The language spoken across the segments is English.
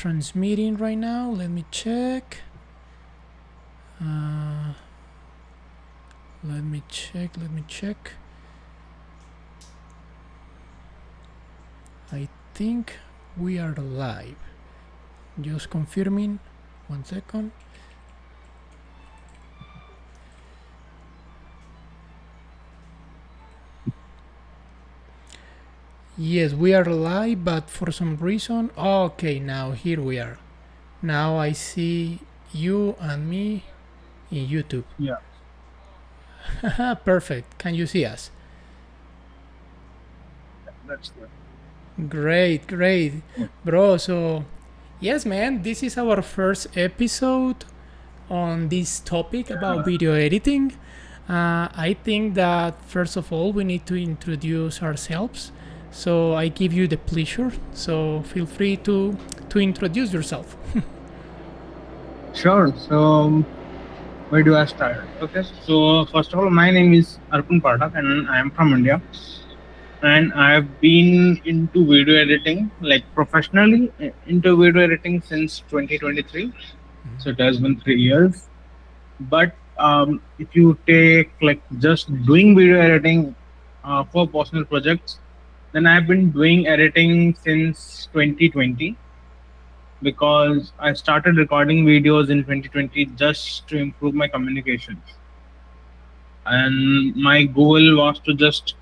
transmitting right now. Let me check. Let me check. I think we are live. Just confirming. 1 second. Yes, we are live, but for some reason, okay, now here we are. Now I see you and me in YouTube. Yeah. Perfect. Can you see us? That's good. Great, bro. So, yes, man, this is our first episode on this topic about video editing. I think that first of all, we need to introduce ourselves. So I give you the pleasure. So feel free to introduce yourself. Sure. So, where do I start? Okay. So, first of all, my name is Arpan and I am from India. And I've been into video editing, like professionally into video editing since 2023. So, it has been 3 years. But if you take like just doing video editing for personal projects, then I've been doing editing since 2020 because I started recording videos in 2020 just to improve my communications. And my goal was to just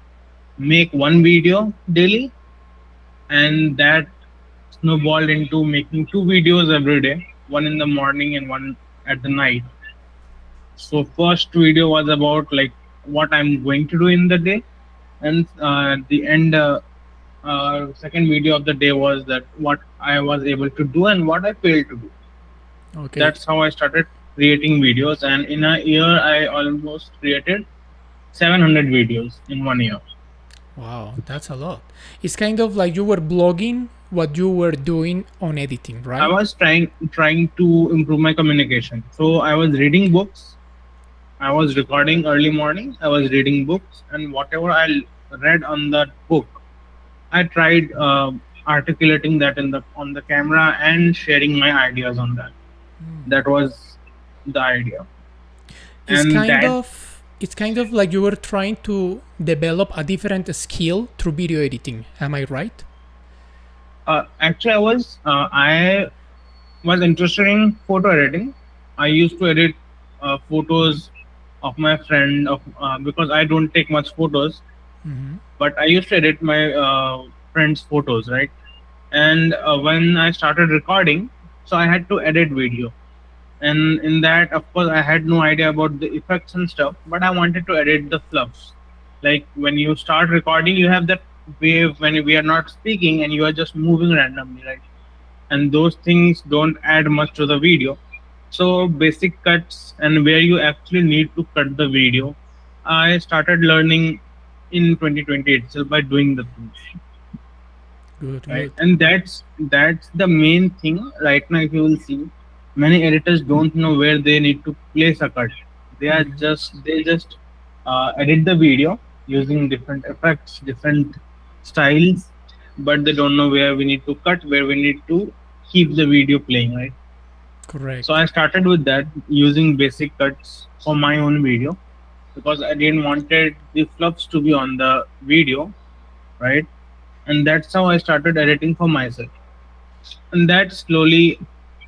make one video daily, and that snowballed into making two videos every day, one in the morning and one at the night. So first video was about like what I'm going to do in the day, and at the end, second video of the day was that what I was able to do and what I failed to do. Okay. That's how I started creating videos, and in a year, I almost created 700 videos in 1 year. Wow, that's a lot. It's kind of like you were blogging what you were doing on editing, right? I was trying to improve my communication. So I was reading books. I was recording early morning. I was reading books, and whatever I read on that book, I tried articulating that on the camera and sharing my ideas on that. That was the idea. It's And kind that of like you were trying to develop a different skill through video editing. Am I right? actually I was interested in photo editing. I used to edit photos of my friend of because I don't take much photos, but I used to edit my friends' photos, right? And when I started recording, so I had to edit video. And in that, of course, I had no idea about the effects and stuff, but I wanted to edit the fluffs. Like when you start recording, you have that wave when we are not speaking and you are just moving randomly, right? And those things don't add much to the video. So basic cuts and where you actually need to cut the video, I started learning in 2020 itself by doing the things. Good, Right, good. and that's the main thing right now. If you will see, many editors don't know where they need to place a cut. They just edit the video using different effects, different styles, but they don't know where we need to cut, where we need to keep the video playing, right? Correct. So I started with that, using basic cuts for my own video because I didn't wanted the fluffs to be on the video, right? And that's how I started editing for myself. And that slowly,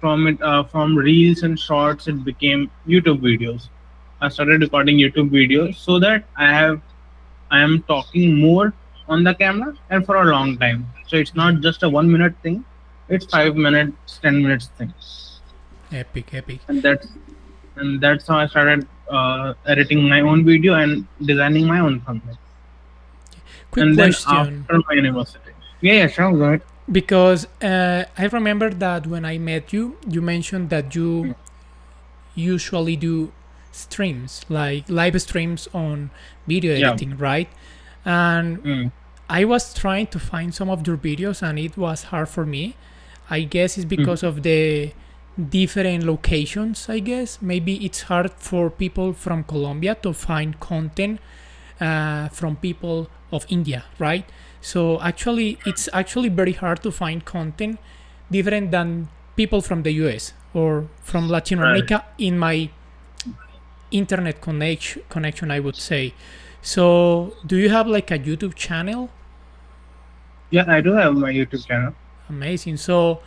from reels and shorts, it became YouTube videos. I started recording YouTube videos so that I am talking more on the camera and for a long time. So it's not just a 1 minute thing; it's 5 minutes, 10 minutes thing. Epic, epic. And that's how I started editing my own video and designing my own thumbnail. Quick And then question. after my university, yeah, sure, go ahead. Because I remember that when I met you, you mentioned that you usually do streams, like live streams on video Yeah. editing, right? And Mm. I was trying to find some of your videos and it was hard for me. I guess it's because of the different locations, I guess. Maybe it's hard for people from Colombia to find content from people of India, right? So actually, it's actually very hard to find content different than people from the US or from Latin Right. America in my internet connection, I would say. So do you have like a YouTube channel? Yeah, I do have my YouTube channel. Amazing. So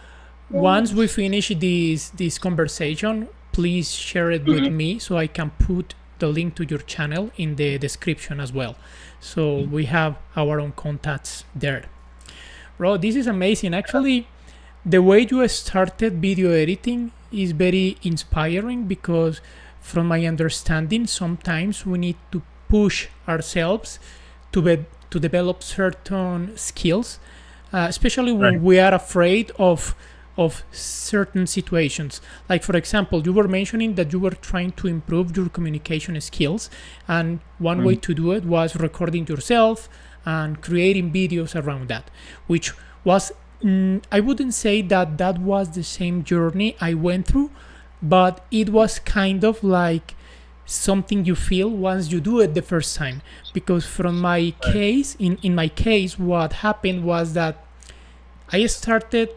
once we finish this conversation, please share it with Mhm. me so I can put the link to your channel in the description as well. So we have our own contacts there. Bro, this is amazing. Actually, the way you started video editing is very inspiring because from my understanding, sometimes we need to push ourselves to develop certain skills, especially when Right. we are afraid of certain situations. Like for example, you were mentioning that you were trying to improve your communication skills, and one way Mm. to do it was recording yourself and creating videos around that, which was I wouldn't say that that was the same journey I went through, but it was kind of like something you feel once you do it the first time. Because from my Right. case, in my case, what happened was that I started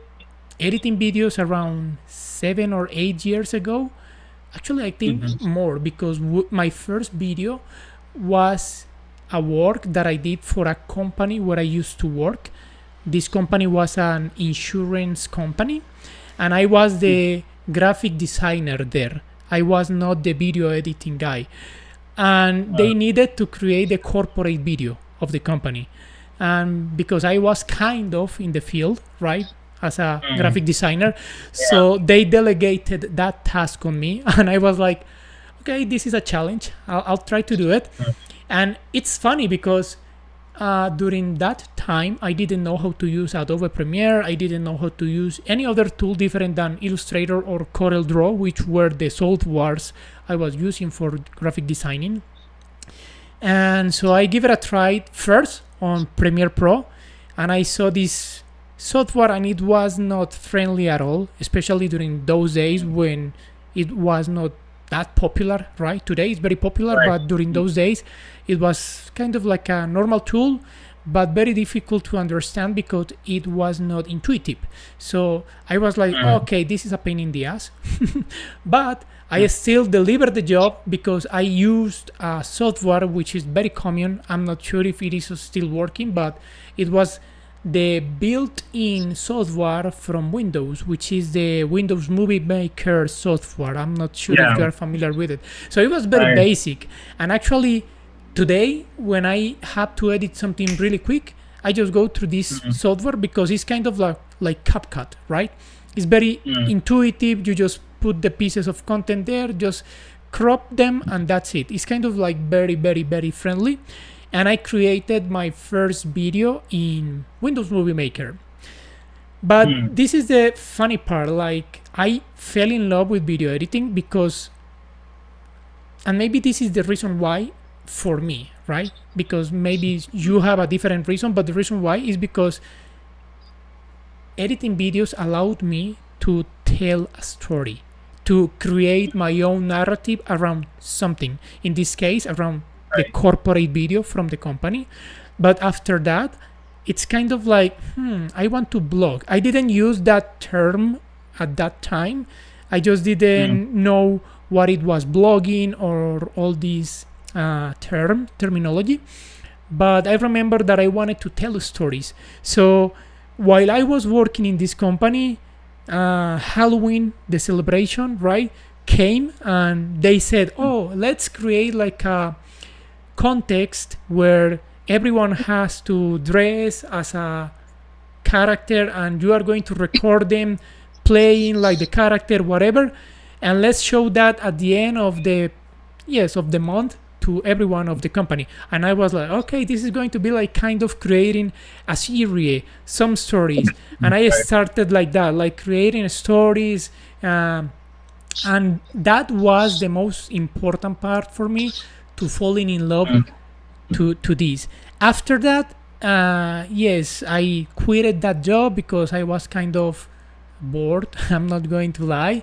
editing videos around 7 or 8 years ago. Actually, I think Mhm. more because my first video was a work that I did for a company where I used to work. This company was an insurance company, and I was the graphic designer there. I was not the video editing guy. And they needed to create a corporate video of the company. And because I was kind of in the field, right, as a Mm. graphic designer, Yeah. so they delegated that task on me. And I was like, okay, this is a challenge. I'll try to do it. Mm. And it's funny because during that time, I didn't know how to use Adobe Premiere. I didn't know how to use any other tool different than Illustrator or CorelDRAW, which were the softwares I was using for graphic designing. And so I give it a try first on Premiere Pro, and I saw this software and it was not friendly at all, especially during those days when it was not that popular, right? Today it's very popular, Right. but during those days it was kind of like a normal tool, but very difficult to understand because it was not intuitive. So I was like, Mm. okay, this is a pain in the ass. But I still delivered the job because I used a software which is very common. I'm not sure if it is still working, but it was the built-in software from Windows, which is the Windows Movie Maker software. I'm not sure if you Yeah. are familiar with it. So it was very Right. basic. And actually, today, when I have to edit something really quick, I just go through this software because it's kind of like CapCut, right? It's very Mm. intuitive. You just put the pieces of content there, just crop them, and that's it. It's kind of like very, very, very friendly. And I created my first video in Windows Movie Maker. But Mm. this is the funny part. Like, I fell in love with video editing because, and maybe this is the reason why for me, right? Because maybe you have a different reason, but the reason why is because editing videos allowed me to tell a story, to create my own narrative around something. In this case, around the Right. corporate video from the company. But after that, it's kind of like, I want to blog. I didn't use that term at that time. I just didn't know what it was, blogging or all these terminology. But I remember that I wanted to tell stories. So while I was working in this company, Halloween, the celebration, right, came and they said, oh, let's create like a context where everyone has to dress as a character and you are going to record them playing like the character, whatever, and let's show that at the end of the month to everyone of the company. And I was like, okay, this is going to be like kind of creating a series, some stories. And I started like that, like creating stories, and that was the most important part for me, to falling in love to this. After that, yes, I quitted that job because I was kind of bored. I'm not going to lie.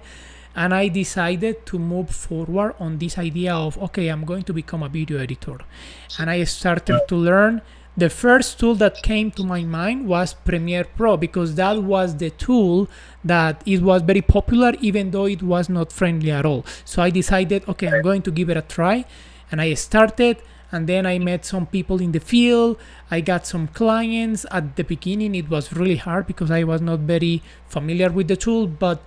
And I decided to move forward on this idea of, okay, I'm going to become a video editor. And I started to learn the first tool that came to my mind was Premiere Pro, because that was the tool that it was very popular, even though it was not friendly at all. So I decided, okay, I'm going to give it a try, and I started, and then I met some people in the field. I got some clients. At the beginning it was really hard because I was not very familiar with the tool, but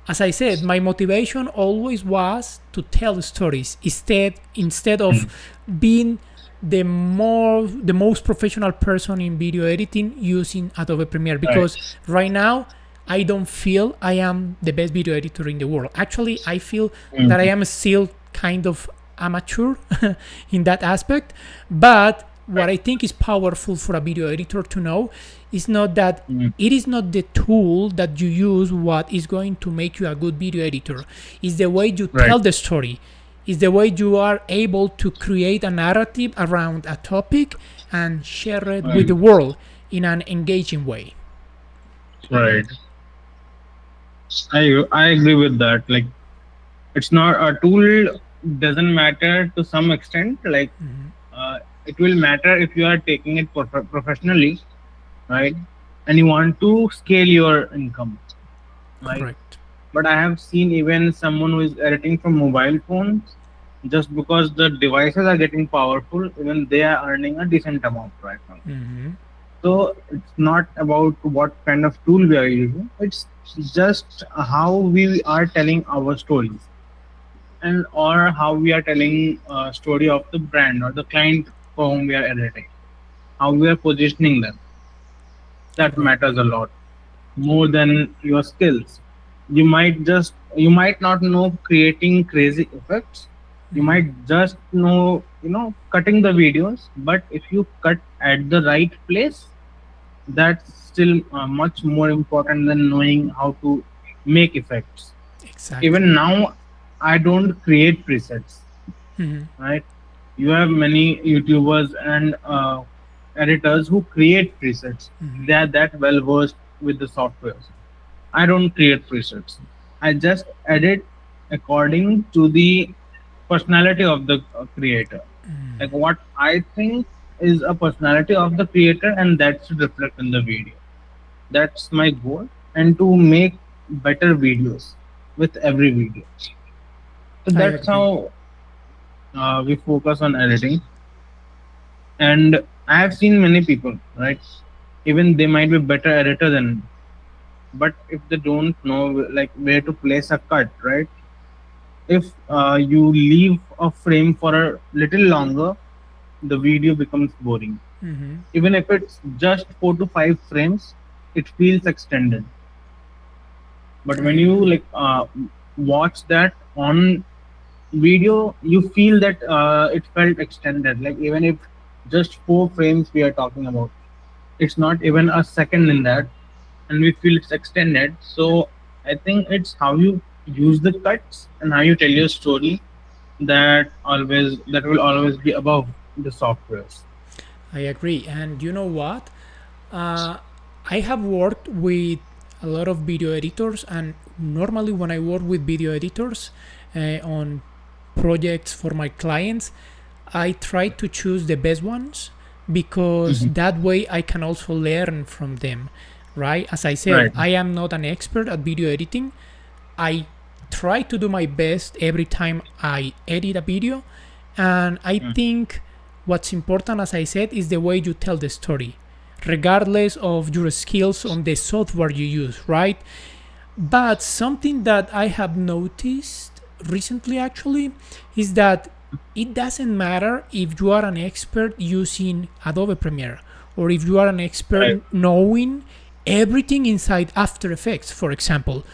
as I said, my motivation always was to tell stories instead of being the most professional person in video editing using Adobe Premiere, because right now I don't feel I am the best video editor in the world. Actually, I feel that I am still kind of amateur in that aspect. But what I think is powerful for a video editor to know is not that it is not the tool that you use what is going to make you a good video editor. It's the way you tell the story. It's the way you are able to create a narrative around a topic and share it with the world in an engaging way. Right. I agree with that. Like, it's not a tool, doesn't matter to some extent. Like, it will matter if you are taking it professionally, right? And you want to scale your income, right? Correct. But I have seen even someone who is editing from mobile phones, just because the devices are getting powerful, even they are earning a decent amount right now. So it's not about what kind of tool we are using. It's just how we are telling our stories, and or how we are telling a story of the brand or the client for whom we are editing, how we are positioning them. That matters a lot more than your skills. You might not know creating crazy effects. You might just know, cutting the videos. But if you cut at the right place, that's still much more important than knowing how to make effects. Exactly. Even now, I don't create presets, right? You have many YouTubers and editors who create presets. They are that well versed with the softwares. I don't create presets. I just edit according to the personality of the creator. Like what I think is a personality of the creator, and that should reflect in the video. That's my goal, and to make better videos with every video. So that's how we focus on editing. And I have seen many people, right? Even they might be better editor than me, but if they don't know like where to place a cut, right? If you leave a frame for a little longer, the video becomes boring. Even if it's just 4 to 5 frames, it feels extended. But when you watch that on video, you feel that it felt extended. Like even if just 4 frames we are talking about, it's not even a second in that, and we feel it's extended. So I think it's how you use the cuts and how you tell your story that will always be above the softwares. I agree. And you know what? I have worked with a lot of video editors, and normally when I work with video editors on projects for my clients, I try to choose the best ones, because that way I can also learn from them, right? As I said, I am not an expert at video editing. I try to do my best every time I edit a video, and I think what's important, as I said, is the way you tell the story, regardless of your skills on the software you use, right? But something that I have noticed recently actually is that it doesn't matter if you are an expert using Adobe Premiere, or if you are an expert knowing everything inside After Effects, for example,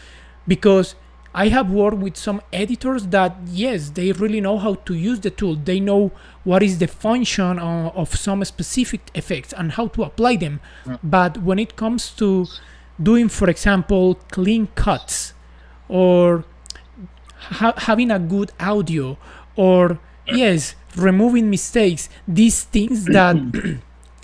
because I have worked with some editors that, yes, they really know how to use the tool. They know what is the function of some specific effects and how to apply them. But when it comes to doing, for example, clean cuts, or having a good audio, or, yes, removing mistakes, these things that,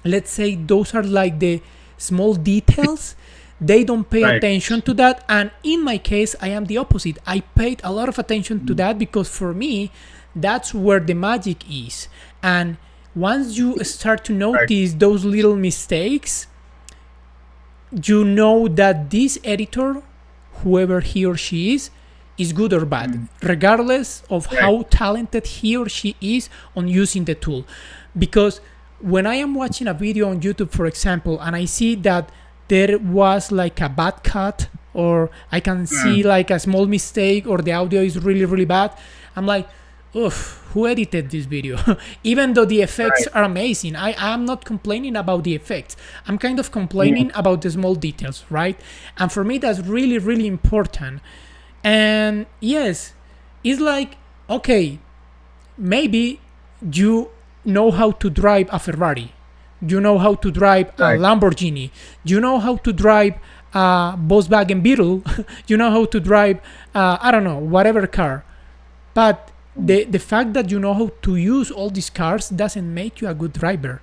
let's say, those are like the small details, they don't pay attention to that. And in my case, I am the opposite. I paid a lot of attention to that, because for me, that's where the magic is. And Once you start to Right. notice those little mistakes, you know that this editor, whoever he or she is good or bad, Mm. regardless of Right. how talented he or she is on using the tool. Because when I am watching a video on YouTube, for example, and I see that there was like a bad cut, or I can see Mm. like a small mistake, or the audio is really, really bad, I'm like, oof, who edited this video? Even though the effects Right. are amazing, I'm not complaining about the effects. I'm kind of Mm. complaining about the small details, right? And for me, that's really, really important. And yes, it's like, okay, maybe you know how to drive a Ferrari, you know how to drive a Right. Lamborghini, you know how to drive a Volkswagen Beetle, you know how to drive, I don't know, whatever car. But Mm. the fact that you know how to use all these cars doesn't make you a good driver.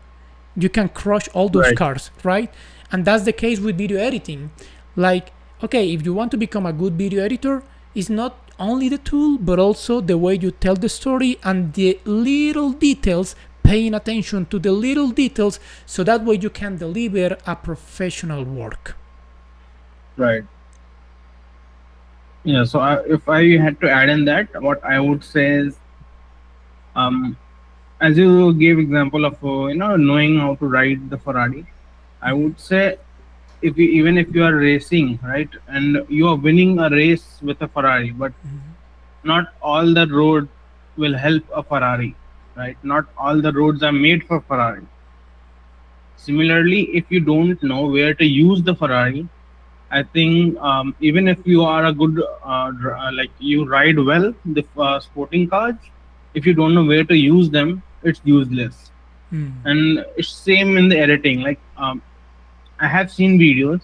You can crush all those Right. cars, right? And that's the case with video editing. Like, okay, if you want to become a good video editor, it's not only the tool, but also the way you tell the story and the little details, paying attention to the little details, so that way you can deliver a professional work. Right. Yeah. So if I had to add in that, what I would say is, um, as you gave example of knowing how to ride the Ferrari, I would say if you, even if you are racing, right, and you are winning a race with a Ferrari, but not all the road will help a Ferrari, right? Not all the roads are made for Ferrari. Similarly, if you don't know where to use the Ferrari, I think even if you are a good, like you ride well the sporting cars, if you don't know where to use them, it's useless. And it's same in the editing. Like I have seen videos.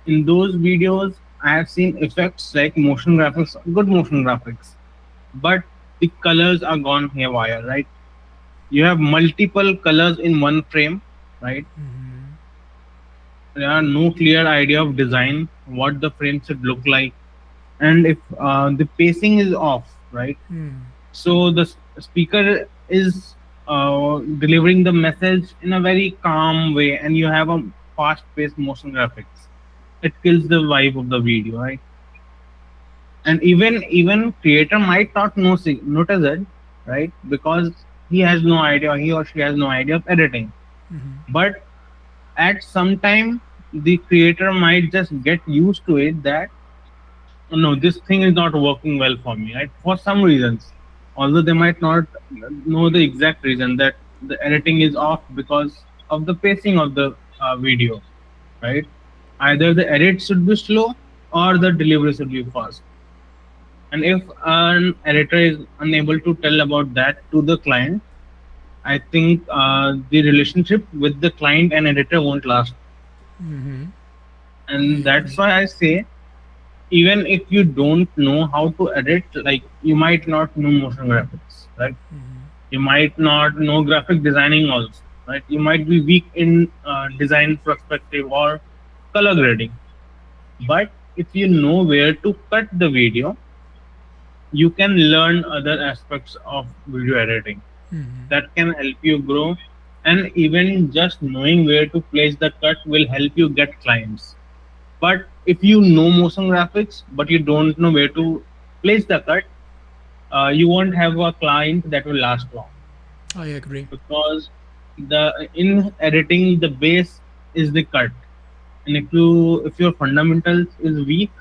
In those videos, I have seen effects like motion graphics, good motion graphics, but the colors are gone haywire, right? You have multiple colors in one frame, right? There are no clear idea of design, what the frame should look like, and if the pacing is off, right? So the speaker is delivering the message in a very calm way, and you have a fast-paced motion graphics. It kills the vibe of the video, right? And even creator might not notice it, right? Because he has no idea, he or she has no idea of editing. But at some time, the creator might just get used to it that, "Oh, no, this thing is not working well for me," right? For some reasons, although they might not know the exact reason, that the editing is off because of the pacing of the video, right? Either the edit should be slow or the delivery should be fast. And if an editor is unable to tell about that to the client, I think the relationship with the client and editor won't last. I And that's agree. why I say, even if you don't know how to edit, like you might not know motion graphics, right? You might not know graphic designing also, right? You might be weak in design perspective or color grading. But if you know where to cut the video, you can learn other aspects of video editing that can help you grow. And even just knowing where to place the cut will help you get clients. But if you know motion graphics but you don't know where to place the cut, you won't have a client that will last long, I agree. because the in editing the base is the cut. And if your fundamentals is weak,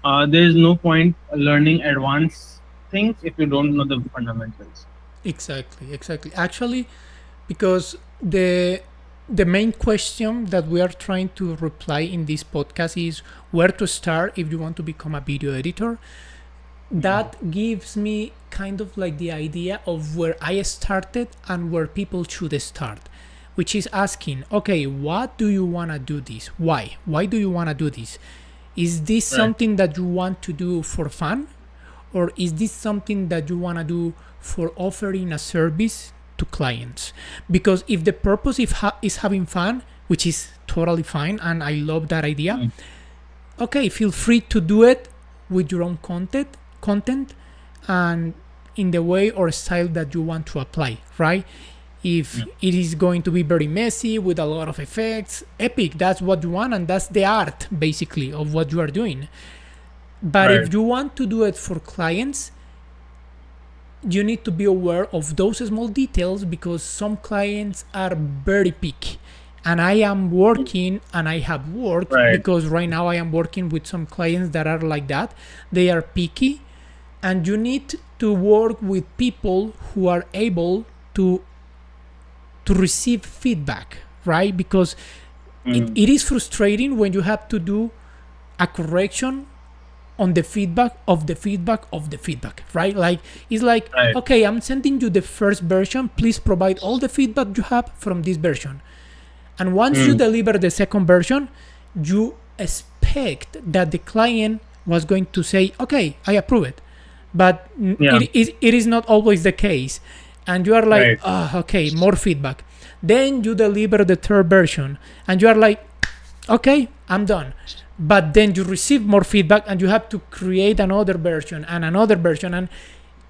there is no point learning advanced things if you don't know the fundamentals. Exactly, exactly. Actually, because the main question that we are trying to reply in this podcast is where to start if you want to become a video editor. That gives me kind of like the idea of where I started and where people should start, which is asking, okay, what do you want to do this? Why do you want to do this? Is this Right. something that you want to do for fun, or is this something that you want to do for offering a service to clients? Because if the purpose is having fun, which is totally fine, and I love that idea, Mm. okay, feel free to do it with your own content and in the way or style that you want to apply, right? if it is going to be very messy with a lot of effects, epic, that's what you want, and that's the art basically of what you are doing. But Right. if you want to do it for clients, you need to be aware of those small details, because some clients are very picky. And I am working, and I have worked, Right. because right now I am working with some clients that are like that. They are picky, and you need to work with people who are able to receive feedback, right? Because Mm. it is frustrating when you have to do a correction on the feedback of the feedback of the feedback, right? Like, it's like, Right. okay, I'm sending you the first version, please provide all the feedback you have from this version. And once you Mm. deliver the second version, you expect that the client was going to say, okay, I approve it. But Yeah. it is not always the case. And you are like, Right. oh, okay, more feedback. Then you deliver the third version, and you are like, okay, I'm done. But then you receive more feedback, and you have to create another version and another version. And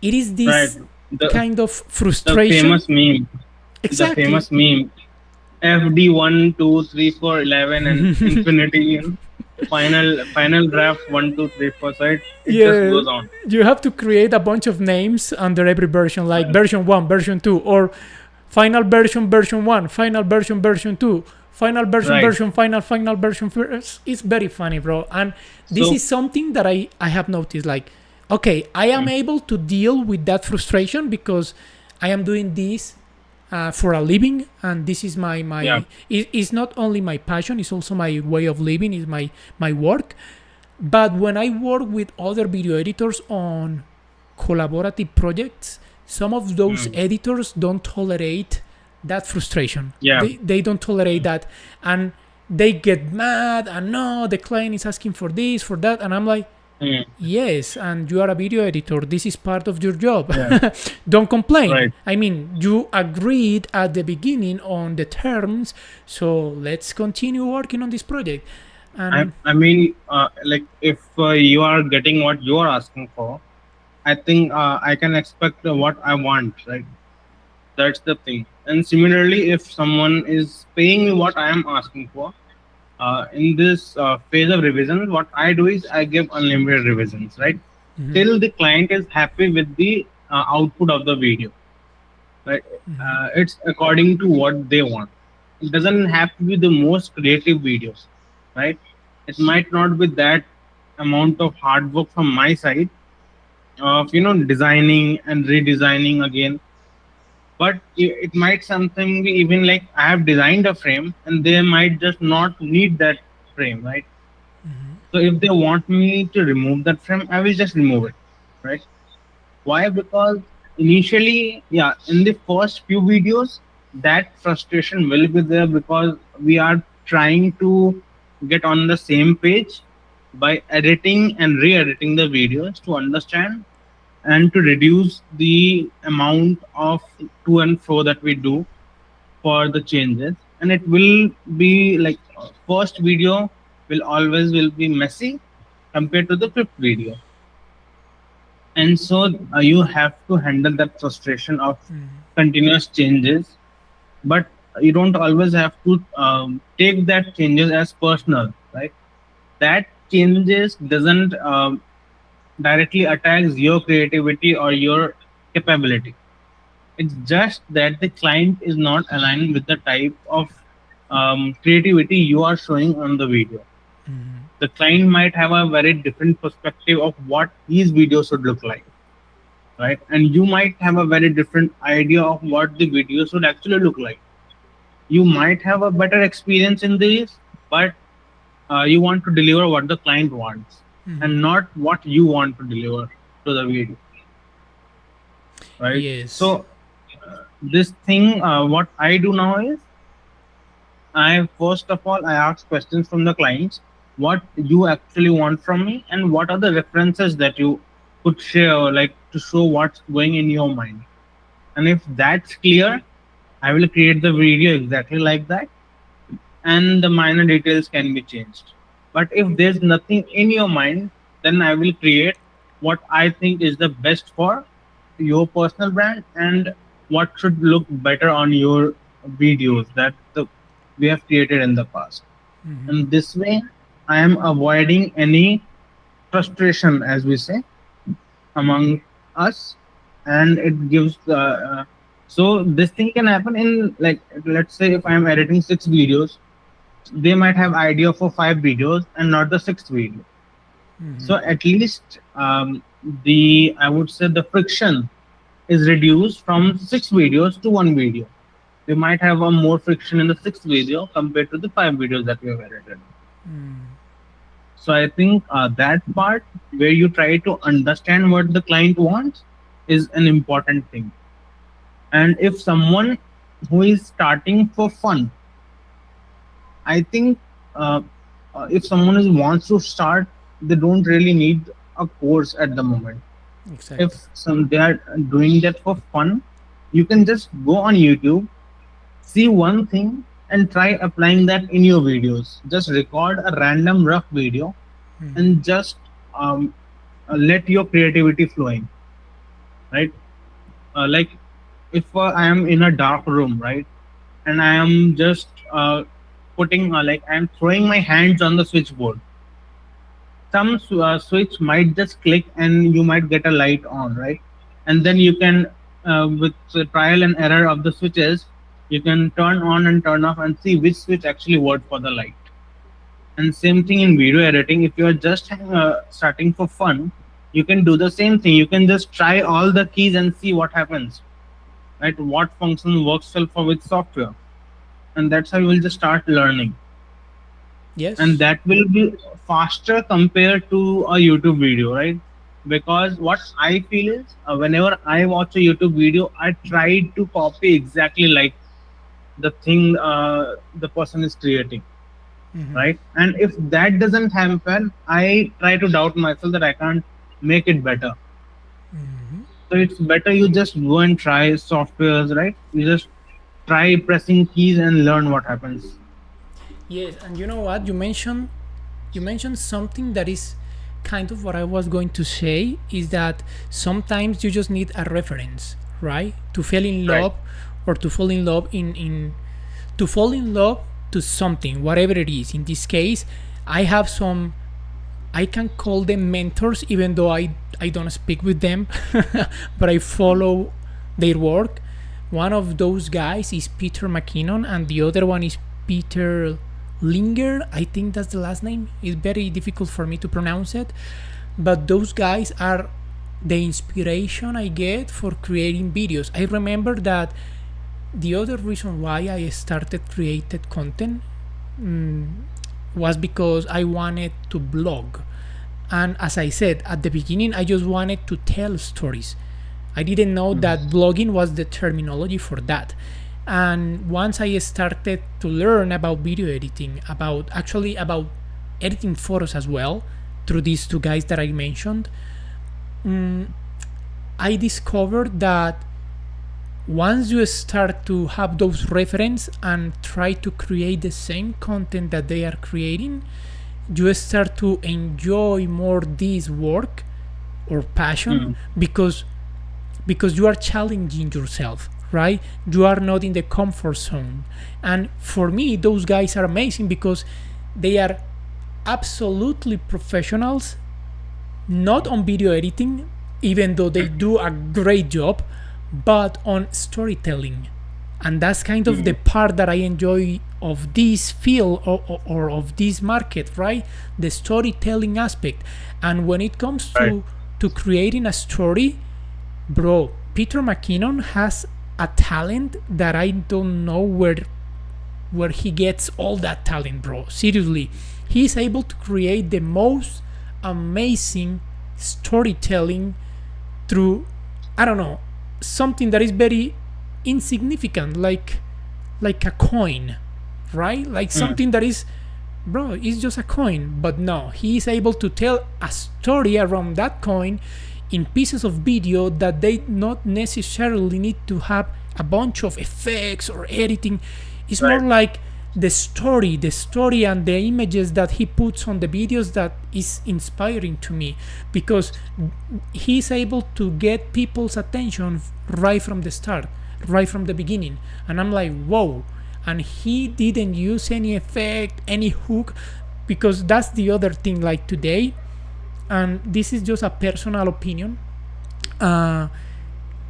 it is Right. this The kind of the frustration. famous meme. The Exactly. famous meme. FD 1, 2, 3, 4, 11, and infinity. Final draft 1, 2, 3, 4. So it just Yeah, goes on. you have to create a bunch of names under every version, like Right. version 1, version 2, or final version, version 1, final version, version 2, final version, Right. version, final version first. It's very funny, bro. And this So is something that I have noticed. Like, okay, I am mm, able to deal with that frustration, because I am doing this for a living, and this is yeah. it's not only my passion, it's also my way of living, it's my work. But when I work with other video editors on collaborative projects, some of those Mm, editors don't tolerate that frustration. yeah. They don't tolerate that, and they get mad, and no, the client is asking for this, for that, and I'm like, Mm, yes, and you are a video editor. This is part of your job. yeah. Don't complain. Right. I mean, you agreed at the beginning on the terms, so let's continue working on this project. And I mean, like if you are getting what you are asking for, I think I can expect what I want, right? That's the thing. And similarly, if someone is paying me what I am asking for, in this phase of revision, what I do is I give unlimited revisions, right? Till the client is happy with the output of the video, right? It's according to what they want. It doesn't have to be the most creative videos, right? It might not be that amount of hard work from my side of designing and redesigning again, but it might something be even like I have designed a frame and they might just not need that frame, right? So if they want me to remove that frame, I will just remove it, right? Why? Because initially, yeah, in the first few videos, that frustration will be there because we are trying to get on the same page by editing and re-editing the videos to understand and to reduce the amount of to and fro that we do for the changes. And it will be like first video will always will be messy compared to the fifth video, and so you have to handle that frustration of continuous changes, but you don't always have to take that changes as personal, right? That changes doesn't directly attacks your creativity or your capability. It's just that the client is not aligned with the type of creativity you are showing on the video. The client might have a very different perspective of what his video should look like, right? And you might have a very different idea of what the video should actually look like. You might have a better experience in this, but you want to deliver what the client wants and not what you want to deliver to the video, right? yes. So this thing, what I do now is I first of all I ask questions from the clients, what you actually want from me, and what are the references that you could share, like to show what's going in your mind. And if that's clear, I will create the video exactly like that, and the minor details can be changed. But if there's nothing in your mind, then I will create what I think is the best for your personal brand and what should look better on your videos that we have created in the past. And this way, I am avoiding any frustration, as we say, among us, and it gives so this thing can happen in, like, let's say if I am editing 6 videos, they might have idea for 5 videos and not the sixth video. So at least the I would say the friction is reduced from 6 videos to 1 video. We might have a more friction in the sixth video compared to the 5 videos that we have edited. So I think that part where you try to understand what the client wants is an important thing. And if someone who is starting for fun, I think if someone wants to start, they don't really need a course at the moment. Exactly. If they are doing that for fun, you can just go on YouTube, see one thing, and try applying that in your videos. Just record a random rough video and just let your creativity flowing, right? Like if I am in a dark room, right, and I am just putting like I am throwing my hands on the switchboard, some switch might just click and you might get a light on, right? And then you can with the trial and error of the switches, you can turn on and turn off and see which switch actually worked for the light. And same thing in video editing. If you are just starting for fun, you can do the same thing. You can just try all the keys and see what happens, right? What function works well for which software, and that's how you will just start learning. Yes. And that will be faster compared to a YouTube video, right? Because what I feel is whenever I watch a YouTube video, I try to copy exactly like the thing the person is creating, right? And if that doesn't happen, I try to doubt myself that I can't make it better. So it's better you just go and try softwares, right? You just try pressing keys and learn what happens. Yes, and you know what? You mentioned something that is kind of what I was going to say, is that sometimes you just need a reference, right? To fall in Right. love, or to fall in love in to fall in love to something, whatever it is. In this case, I have some, I can call them mentors, even though I don't speak with them, but I follow their work. One of those guys is Peter McKinnon, and the other one is Peter Linger. I think that's the last name. It's very difficult for me to pronounce it, but those guys are the inspiration I get for creating videos. I remember that the other reason why I started created content was because I wanted to blog. And as I said at the beginning, I just wanted to tell stories. I didn't know that blogging was the terminology for that. And once I started to learn about video editing, about editing photos as well, through these two guys that I mentioned, I discovered that once you start to have those reference and try to create the same content that they are creating, you start to enjoy more this work or passion, because you are challenging yourself, right? You are not in the comfort zone. And for me, those guys are amazing because they are absolutely professionals, not on video editing, even though they do a great job, but on storytelling. And that's kind of the part that I enjoy of this field, or of this market, right? The storytelling aspect. And when it comes to creating a story, bro, Peter McKinnon has a talent that I don't know where he gets all that talent, bro. Seriously, he's able to create the most amazing storytelling through, I don't know, something that is very insignificant, like a coin, right? Like something that is, bro, it's just a coin. But no, he is able to tell a story around that coin in pieces of video that they not necessarily need to have a bunch of effects or editing. It's more like the story and the images that he puts on the videos that is inspiring to me, because he's able to get people's attention right from the start. right from the beginning, and I'm like, whoa. And he didn't use any effect, any hook, because that's the other thing. Like today, and this is just a personal opinion,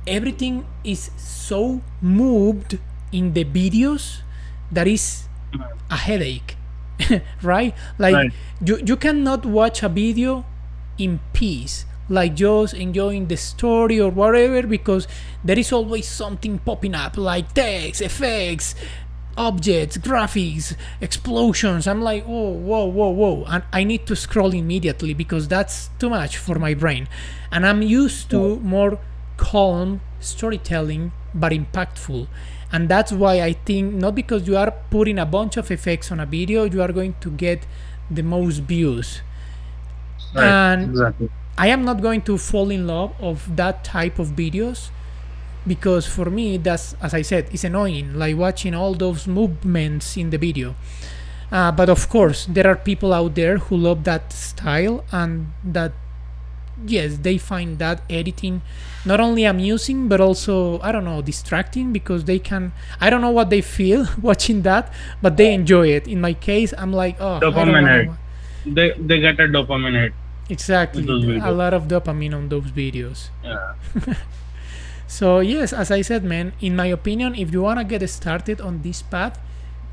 everything is so moved in the videos that is a headache. Right? Like Right. you cannot watch a video in peace, like just enjoying the story or whatever, because there is always something popping up, like text, effects, objects, graphics, explosions. I'm like, oh, whoa, whoa, whoa, and I need to scroll immediately because that's too much for my brain. And I'm used to more calm storytelling but impactful. And that's why I think, not because you are putting a bunch of effects on a video you are going to get the most views. Right. And Exactly. I am not going to fall in love of that type of videos, because for me that's, as I said, it's annoying, like watching all those movements in the video. But of course there are people out there who love that style, and that, yes, they find that editing not only amusing but also, I don't know, distracting, because they can, I don't know what they feel watching that, but they enjoy it. In my case, I'm like, oh, I don't Dopamine want hit. to. They get a dopamine hit Exactly, with those a videos. lot of dopamine on those videos. Yeah. So yes, as I said, man, in my opinion, if you want to get started on this path,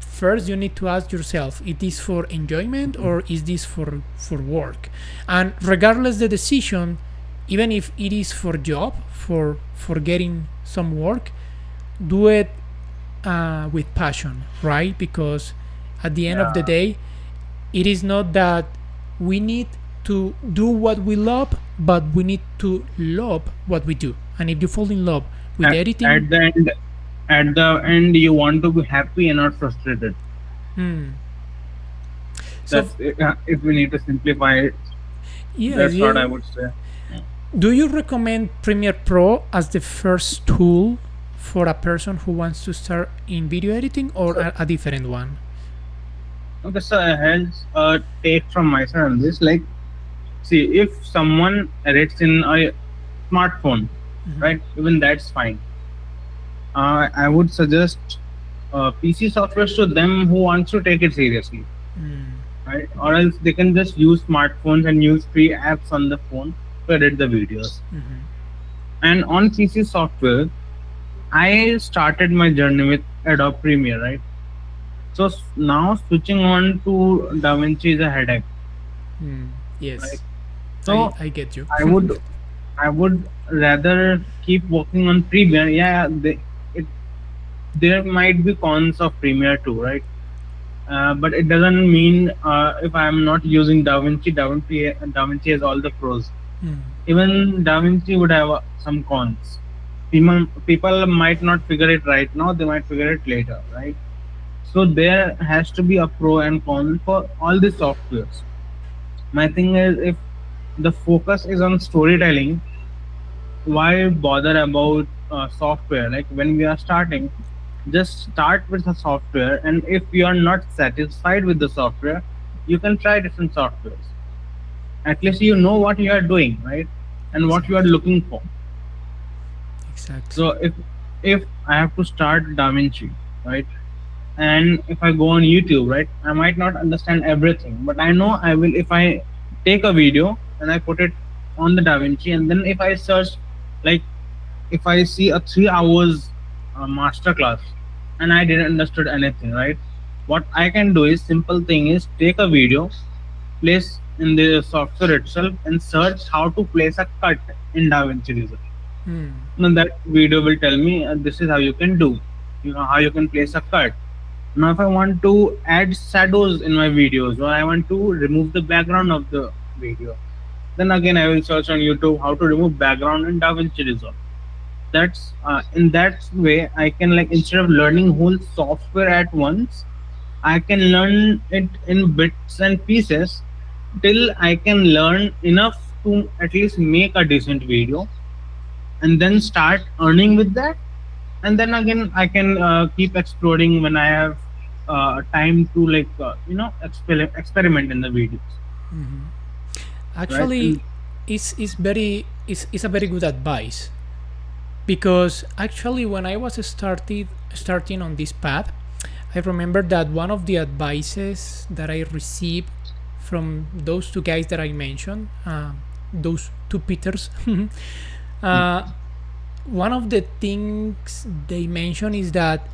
first you need to ask yourself, it is for enjoyment or is this for work? And regardless the decision, even if it is for job, for getting some work, do it with passion, right? Because at the end of the Yeah. day, it is not that we need to do what we love, but we need to love what we do. And if you fall in love with At, editing, at the end, you want to be happy and not frustrated. so That's it. If we need to simplify it. yes, That's what I yeah. would say. Do you recommend Premiere Pro as the first tool for a person who wants to start in video editing, or a different one? Okay, so here's a take from my side on this. Like, see, if someone edits in a smartphone, right? Even that's fine. I would suggest PC software to them who wants to take it seriously, right? Or else they can just use smartphones and use free apps on the phone to edit the videos. And on PC software, I started my journey with Adobe Premiere, right? So now switching on to DaVinci is a headache. Yes, Right. So I get you. I would rather keep working on Premiere. Yeah, there might be cons of Premiere too, right? But it doesn't mean if I'm not using DaVinci has all the pros. Even DaVinci would have some cons. People might not figure it right now; they might figure it later, right? So there has to be a pro and con for all the softwares. My thing is, if the focus is on storytelling, why bother about software? Like when we are starting, just start with the software, and if you are not satisfied with the software, you can try different softwares. At least you know what you are doing, right? And what you are looking for. Exactly. So if I have to start DaVinci, right? And if I go on YouTube, right, I might not understand everything, but I know I will if I take a video and I put it on the DaVinci, and then if I search, like if I see a 3 hours masterclass and I didn't understood anything, right? What I can do is simple thing is take a video, place in the software itself, and search how to place a cut in DaVinci Resolve. Now that video will tell me this is how you can do, how you can place a cut. Now if I want to add shadows in my videos, or I want to remove the background of the video, then again I will search on YouTube how to remove background in DaVinci Resolve. That's in that way I can, like, instead of learning whole software at once, I can learn it in bits and pieces till I can learn enough to at least make a decent video, and then start earning with that. And then again I can keep exploring when I have time to, like, experiment in the videos, right? Actually, And it's a very good advice. because actually when I was starting on this path, I remember that one of the advices that I received from those two guys that I mentioned, those two Peters, uh, one of the things they mention is that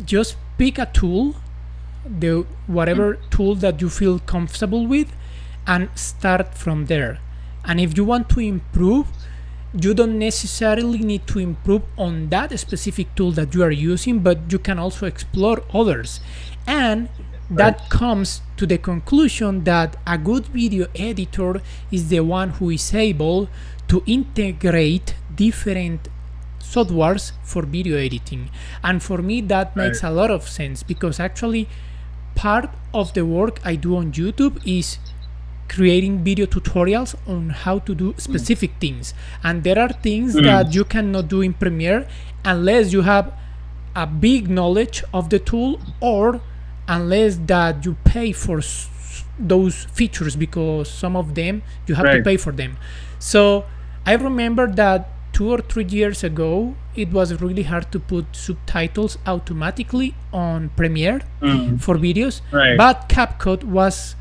just pick a tool, the whatever tool that you feel comfortable with, and start from there. And if you want to improve, you don't necessarily need to improve on that specific tool that you are using, but you can also explore others. And that comes to the conclusion that a good video editor is the one who is able to integrate different softwares for video editing. And for me that makes a lot of sense, because actually part of the work I do on YouTube is creating video tutorials on how to do specific things, and there are things that you cannot do in Premiere unless you have a big knowledge of the tool, or unless that you pay for those features, because some of them you have to pay for them. So I remember that 2 or 3 years ago it was really hard to put subtitles automatically on Premiere for videos, but CapCut was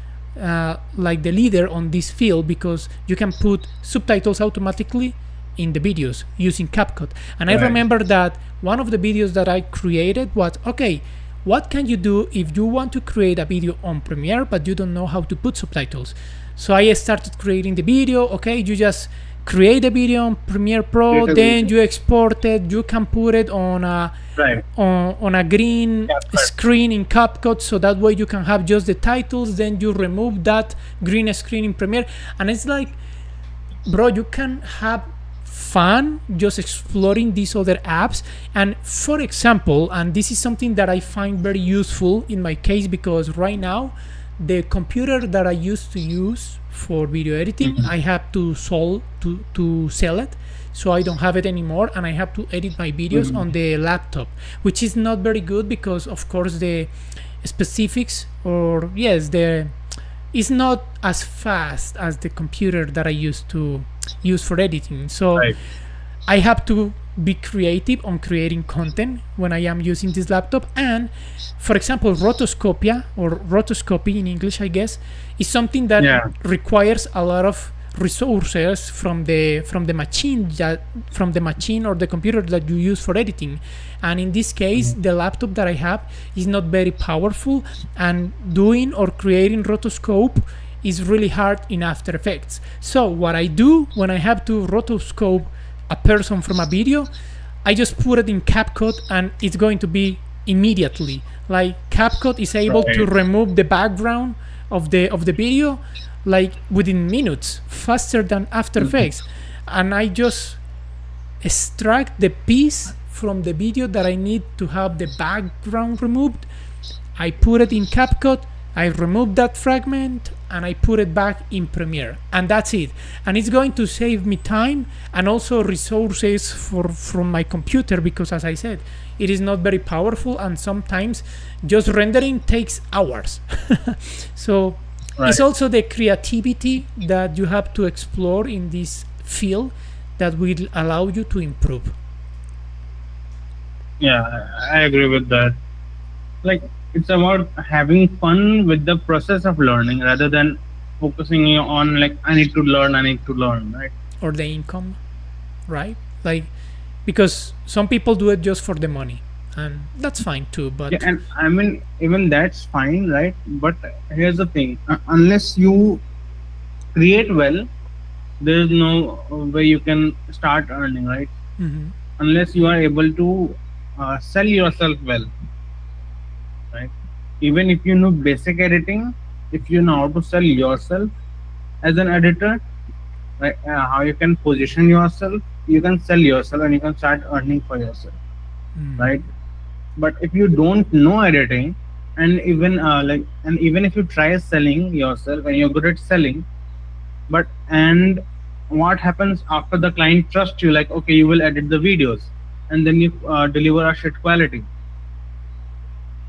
like the leader on this field, because you can put subtitles automatically in the videos using CapCut. And I remember that one of the videos that I created was, okay, what can you do if you want to create a video on Premiere but you don't know how to put subtitles? So I started creating the video. Okay, you just create a video on Premiere Pro, then you export it, you can put it on a on a green screen in CapCut, so that way you can have just the titles, then you remove that green screen in Premiere, and it's like, bro, you can have fun just exploring these other apps. And for example, and this is something that I find very useful in my case, because right now the computer that I used to use for video editing, I have to sell it, so I don't have it anymore, and I have to edit my videos on the laptop, which is not very good, because of course the specifics, or it's not as fast as the computer that I used to use for editing. So I have to be creative on creating content when I am using this laptop. And for example, rotoscopia, or rotoscopy in English, I guess, is something that requires a lot of resources from the machine or the computer that you use for editing. And in this case, the laptop that I have is not very powerful, and doing or creating rotoscope is really hard in After Effects. So what I do when I have to rotoscope a person from a video, I just put it in CapCut, and it's going to be immediately. Like, CapCut is able to remove the background of the video like within minutes, faster than After Effects. And I just extract the piece from the video that I need to have the background removed. I put it in CapCut, I remove that fragment, and I put it back in Premiere, and that's it. And it's going to save me time and also resources from my computer, because as I said, it is not very powerful, and sometimes just rendering takes hours. So it's also the creativity that you have to explore in this field that will allow you to improve. Yeah, I agree with that. Like, it's about having fun with the process of learning rather than focusing on like, I need to learn, right? Or the income, right? Like, because some people do it just for the money, and that's fine too. But and I mean, even that's fine, right? But here's the thing: unless you create well, there is no way you can start earning, right? Unless you are able to sell yourself well, right? Even if you know basic editing, if you know how to sell yourself as an editor, right? How you can position yourself, you can sell yourself, and you can start earning for yourself, right? But if you don't know editing, and even even if you try selling yourself and you're good at selling, and what happens after the client trusts you, like, okay, you will edit the videos, and then you deliver a shit quality,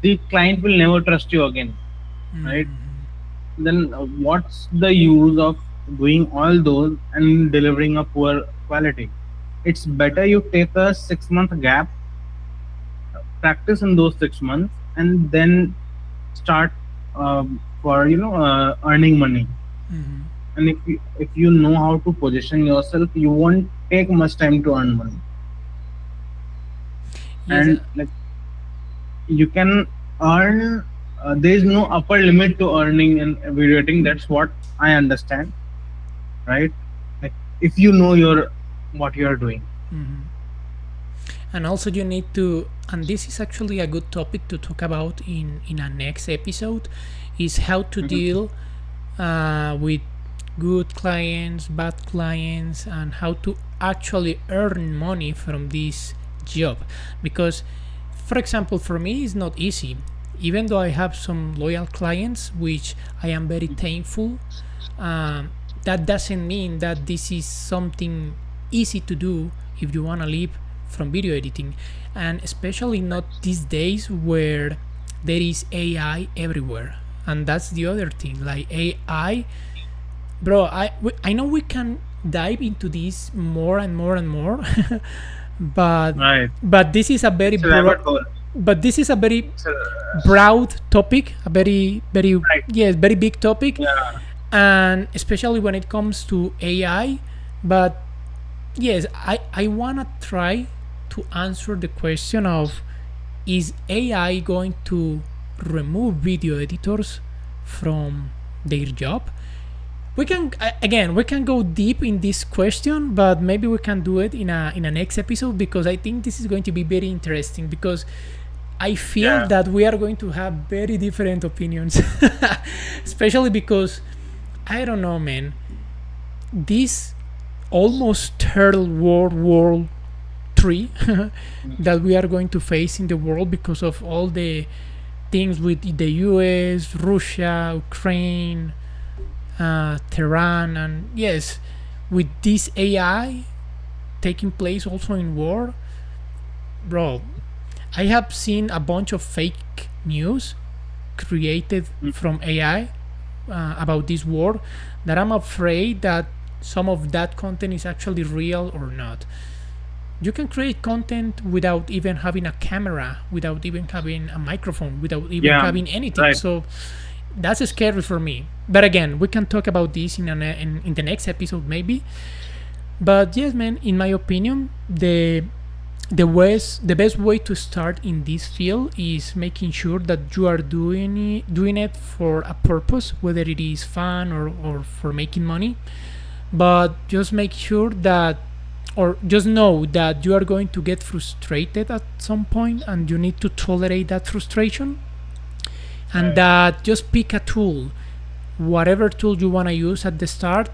the client will never trust you again, right? Then what's the use of doing all those and delivering a poor quality. It's better you take a 6 month gap, practice in those 6 months, and then start for earning money. Hmm. And if you know how to position yourself, you won't take much time to earn money. Yes. And like you can earn, there is no upper limit to earning in video editing. That's what I understand, right? Like if you know your what you are doing. Hmm. And also you need to, and this is actually a good topic to talk about in a next episode, is how to Mhm. deal with good clients, bad clients, and how to actually earn money from this job. Because, for example, for me it's not easy, even though I have some loyal clients which I am very thankful. um, that doesn't mean that this is something easy to do if you want to live from video editing, and especially not these days where there is AI everywhere. And that's the other thing, like AI, bro. I know we can dive into this more and more and more, but Right. this is a very It's a rabbit hole. but this is a very It's a, broad topic, a very, right. yes, very big topic, Yeah. and especially when it comes to AI. But yes, I wanna try to answer the question of, is AI going to remove video editors from their job? We can, again, we can go deep in this question, but maybe we can do it in a next episode, because I think this is going to be very interesting, because I feel Yeah. that we are going to have very different opinions, especially because I don't know, man. This almost third World War III that we are going to face in the world because of all the things with the U.S., Russia, Ukraine, Tehran, and yes, with this AI taking place also in war, bro. I have seen a bunch of fake news created from AI about this war, that I'm afraid that some of that content is actually real or not. You can create content without even having a camera, without even having a microphone, without even Yeah. having anything. Right. So that's scary for me. But again, we can talk about this in the next episode maybe. But yes, man, in my opinion, the best way to start in this field is making sure that you are doing it for a purpose, whether it is fun or for making money. But just make sure that, or just know that you are going to get frustrated at some point, and you need to tolerate that frustration, and Right. that just pick a tool, whatever tool you want to use at the start.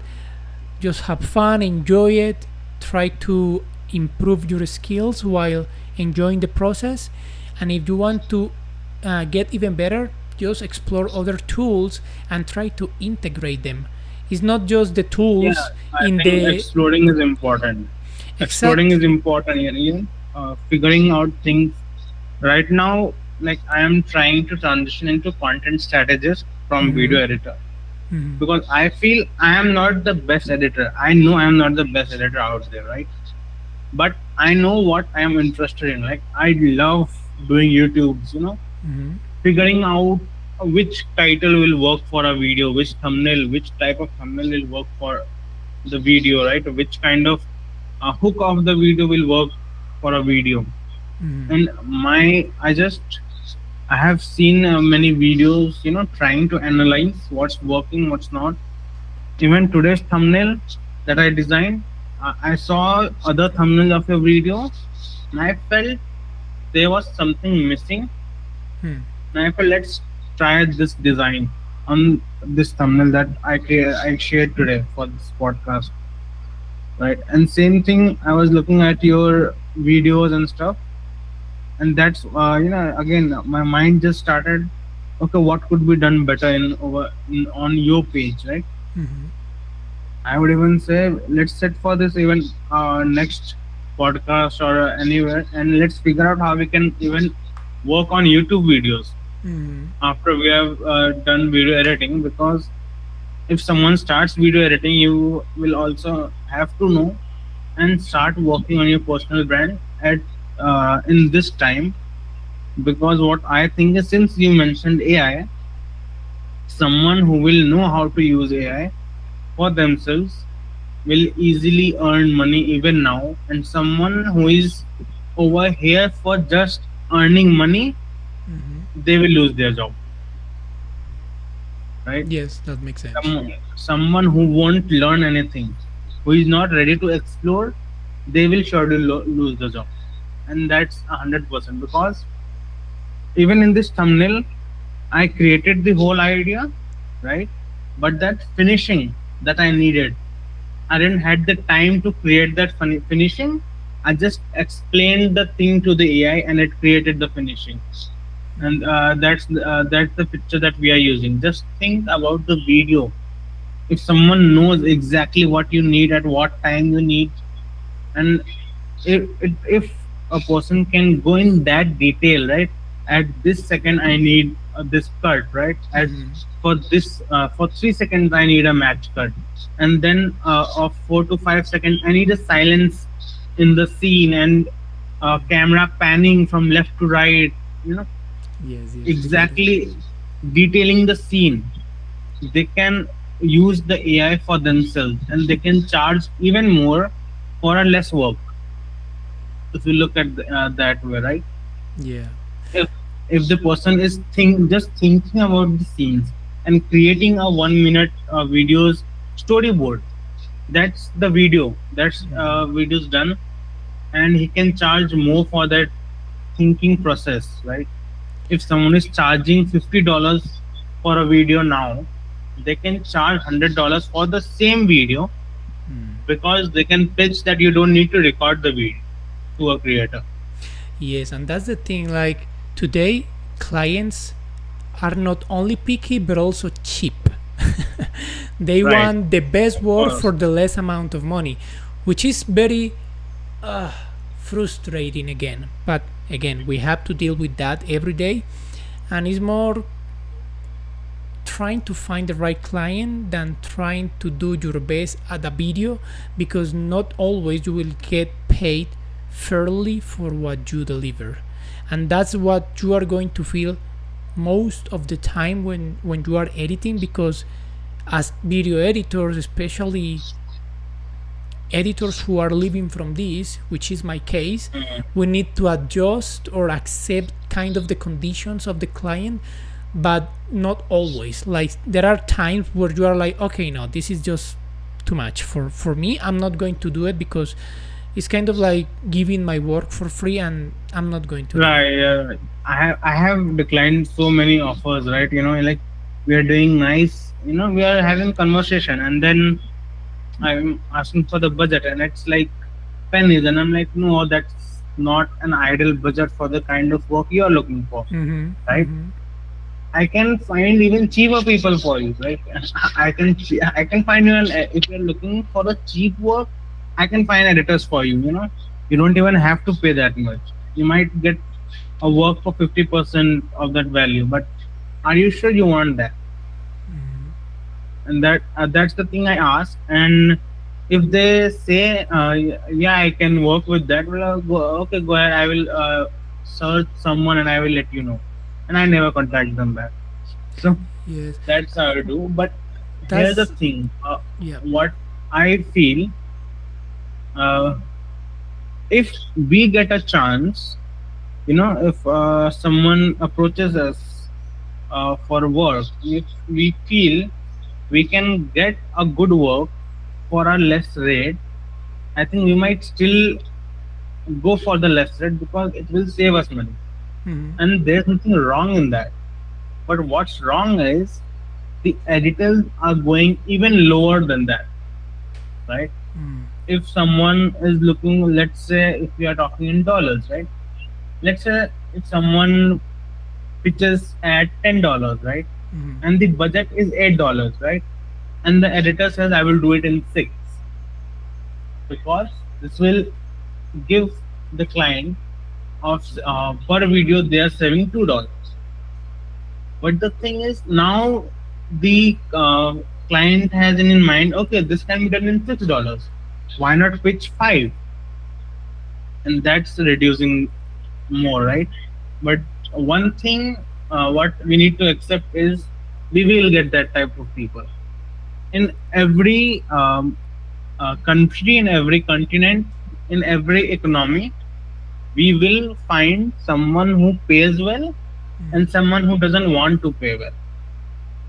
Just have fun, enjoy it, try to improve your skills while enjoying the process. And if you want to get even better, just explore other tools and try to integrate them. It's not just the Yeah. tools I in think the exploring is important. Exploring exact. is important. Figuring out things. Right now, like I am trying to transition into content strategist from Mhm, video editor, mhm, because I feel I am not the best editor. I know I am not the best editor out there, right? But I know what I am interested in. Like I love doing YouTubes, mhm, figuring out which title will work for a video, which thumbnail, which type of thumbnail will work for the video, right? Which kind of hook of the video will work for a video. mhm, And I have seen many videos, trying to analyze what's working, what's not. Even today's thumbnail that I designed, I saw other thumbnails of your video, and I felt there was something missing. mhm, And I felt, let's try this design on this thumbnail that I shared today for this podcast, right? And same thing, I was looking at your videos and stuff, and that's again my mind just started. Okay, what could be done better on your page, right? mhm. I would even say let's set for this even next podcast or anywhere, and let's figure out how we can even work on YouTube videos Mhm. after we have done video editing, because If someone starts video editing, you will also have to know and start working on your personal brand at in this time. Because what I think is, since you mentioned AI, someone who will know how to use AI for themselves will easily earn money even now, and someone who is over here for just earning money, Mm-hmm. they will lose their job, right? Yes, that makes sense. Someone who won't learn anything, who is not ready to explore, they will surely lose the job. And that's 100%, because even in this thumbnail, I created the whole idea, right? But that finishing that I needed, I didn't had the time to create that finishing. I just explained the thing to the AI and it created the finishing. And that's the picture that we are using. Just think about the video. If someone knows exactly what you need at what time you need, and if a person can go in that detail, right? At this second I need this cut, right? At Mm-hmm. for this for 3 seconds I need a match cut, and then of 4 to 5 seconds I need a silence in the scene, and camera panning from left to right, you know, Yes, yes, I get it. exactly detailing the scene. They can use the AI for themselves, and they can charge even more for a less work, if you look at that way, right? Yeah. if if the person is just thinking about the scenes and creating a 1 minute videos storyboard, that's the video, that's Mm-hmm. videos done, and he can charge more for that thinking process, right? If someone is charging $50 for a video now, they can charge $100 for the same video, Mm. because they can pitch that you don't need to record the video to a creator. Yes, and that's the thing. Like today, clients are not only picky but also cheap. They Right, want the best of work course. for the less amount of money, which is very frustrating again. But again, we have to deal with that every day, and it's more trying to find the right client than trying to do your best at a video, because not always you will get paid fairly for what you deliver, and that's what you are going to feel most of the time when you are editing, because as video editors, especially editors who are living from this, which is my case, Mhm. we need to adjust or accept kind of the conditions of the client, but not always. Like there are times where you are like, okay, no, this is just too much for me. I'm not going to do it because it's kind of like giving my work for free, and I'm not going to do it. Right. I have declined so many offers, right? Like, we are doing nice, we are having conversation, and then I'm asking for the budget, and it's like pennies, and I'm like, no, that's not an ideal budget for the kind of work you are looking for, Mm-hmm. right? Mm-hmm. I can find even cheaper people for you, right? I can find you if you're looking for a cheap work, I can find editors for you. You don't even have to pay that much. You might get a work for 50% of that value, but are you sure you want that? And that's the thing I ask. And if they say, yeah, I can work with that, well, okay, go ahead. I will search someone and I will let you know. And I never contact them back. So Yes, that's how I do. But here's the that's thing. yeah. What I feel, uh, if we get a chance, if someone approaches us for work, if we feel we can get a good work for a less rate, I think we might still go for the less rate, because it will save us money. Mm-hmm. And there's nothing wrong in that. But what's wrong is the editors are going even lower than that, right? Mm-hmm. If someone is looking, let's say, if we are talking in dollars, right? Let's say if someone pitches at $10, right? Mm-hmm. And the budget is $8, right? And the editor says, I will do it in six, because this will give the client of per video they are saving $2. But the thing is, now the client has in mind, okay, this can be done in $6. Why not pitch five? And that's reducing more, right? But one thing, what we need to accept is we will get that type of people in every country, in every continent, in every economy. We will find someone who pays well and someone who doesn't want to pay well,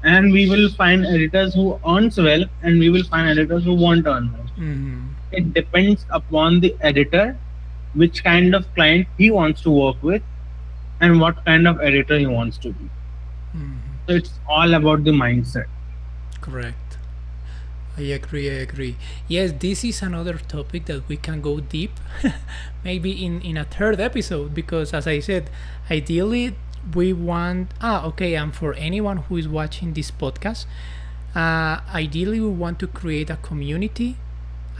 and we will find editors who earns well and we will find editors who won't earn well. Mm-hmm. It depends upon the editor, which kind of client he wants to work with and what kind of editor he wants to be. So it's all about the mindset. Correct. I agree. Yes, this is another topic that we can go deep, maybe in a third episode, because as I said, ideally we want, okay, and for anyone who is watching this podcast, ideally we want to create a community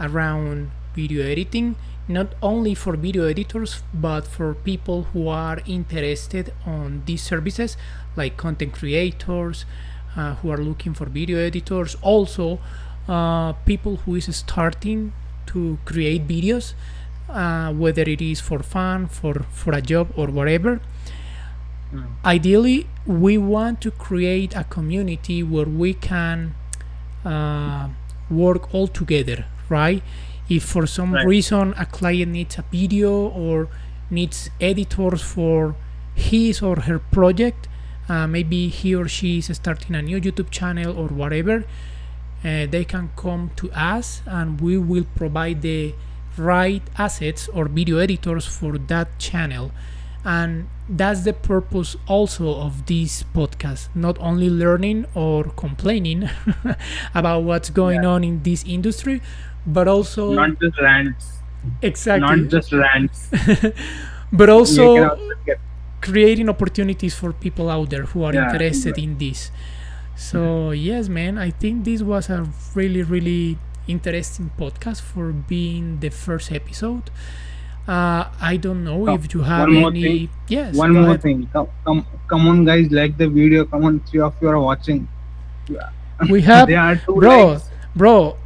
around video editing, not only for video editors, but for people who are interested on these services, like content creators, who are looking for video editors, also people who is starting to create videos, whether it is for fun, for a job or whatever. Ideally, we want to create a community where we can work all together, right? If for some reason a client needs a video or needs editors for his or her project, maybe he or she is starting a new YouTube channel or whatever, they can come to us and we will provide the right assets or video editors for that channel. And that's the purpose also of this podcast, not only learning or complaining about what's going on in this industry, but also Not just rants. exactly, Not just rants. but You can also also get, creating opportunities for people out there who are yeah, interested in this. So yes, man, I think this was a really interesting podcast for being the first episode. I don't know if you have one more any. thing. Yes, One go more ahead. thing. Come on, guys, like the video. Come on, three of you are watching. We have, There are two bro, likes. bro.